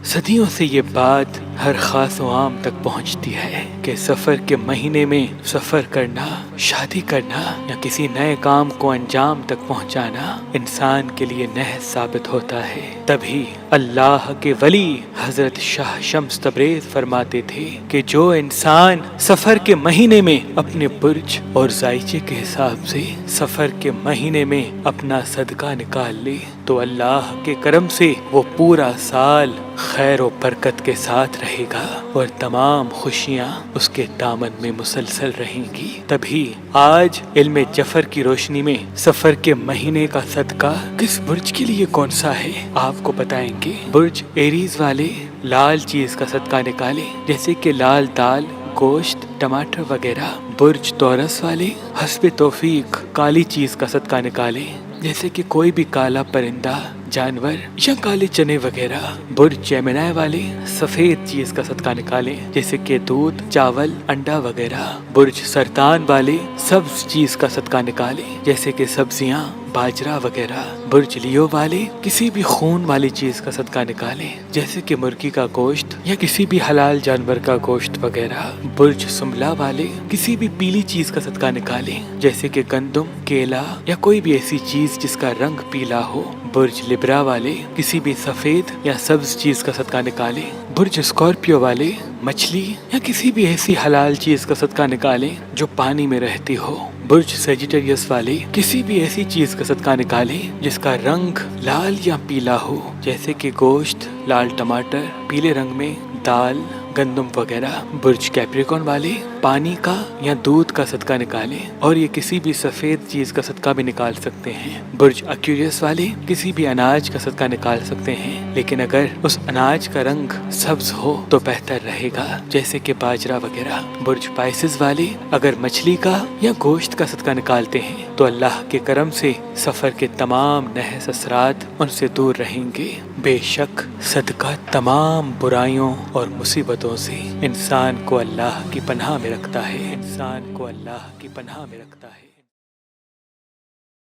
صدیوں سے یہ بات ہر خاص و عام تک پہنچتی ہے کہ سفر کے مہینے میں سفر کرنا، شادی کرنا یا کسی نئے کام کو انجام تک پہنچانا انسان کے لیے نحس ثابت ہوتا ہے۔ تبھی اللہ کے ولی حضرت شاہ شمس تبریز فرماتے تھے کہ جو انسان سفر کے مہینے میں اپنے برج اور ذائچے کے حساب سے سفر کے مہینے میں اپنا صدقہ نکال لے تو اللہ کے کرم سے وہ پورا سال خیر و برکت کے ساتھ رہے گا اور تمام خوشیاں اس کے دامن میں مسلسل رہیں گی۔ تبھی آج علم جفر کی روشنی میں سفر کے مہینے کا صدقہ کس برج کے لیے کون سا ہے آپ کو بتائیں گے۔ برج ایریز والے لال چیز کا صدقہ نکالیں، جیسے کہ لال دال، گوشت، ٹماٹر وغیرہ۔ برج تورس والے حسب توفیق کالی چیز کا صدقہ نکالیں، جیسے کہ کوئی بھی کالا پرندہ، جانور یا کالے چنے وغیرہ۔ برج جیمنائی والے سفید چیز کا صدقہ نکالیں، جیسے کہ دودھ، چاول، انڈا وغیرہ۔ برج سرطان والے سبز چیز کا صدقہ نکالیں، جیسے کہ سبزیاں، باجرہ وغیرہ۔ برج لیو والے کسی بھی خون والی چیز کا صدقہ نکالیں، جیسے کہ مرغی کا گوشت یا کسی بھی حلال جانور کا گوشت وغیرہ۔ برج سنبلا والے کسی بھی پیلی چیز کا صدقہ نکالیں، جیسے کہ گندم، کیلا یا کوئی بھی ایسی چیز جس کا رنگ پیلا ہو۔ برج لبرا والے کسی بھی سفید یا سبز چیز کا صدقہ نکالیں۔ برج اسکارپیو والے مچھلی یا کسی بھی ایسی حلال چیز کا صدقہ نکالیں جو پانی میں رہتی ہو۔ برج سیجیٹیریس والے کسی بھی ایسی چیز کا صدقہ نکالیں جس کا رنگ لال یا پیلا ہو، جیسے کہ گوشت، لال ٹماٹر، پیلے رنگ میں دال، گندم وغیرہ۔ برج کیپریکون والے پانی کا یا دودھ کا صدقہ نکالیں، اور یہ کسی بھی سفید چیز کا صدقہ بھی نکال سکتے ہیں۔ برج ایکویریس والے کسی بھی اناج کا صدقہ نکال سکتے ہیں، لیکن اگر اس اناج کا رنگ سبز ہو تو بہتر رہے گا، جیسے کہ باجرہ وغیرہ۔ برج پائسز والے اگر مچھلی کا یا گوشت کا صدقہ نکالتے ہیں تو اللہ کے کرم سے سفر کے تمام نحس اثرات ان سے دور رہیں گے۔ بے شک صدقہ تمام برائیوں اور مصیبتوں سے انسان کو اللہ کی پناہ میں رکھتا ہے، انسان کو اللہ کی پناہ میں رکھتا ہے۔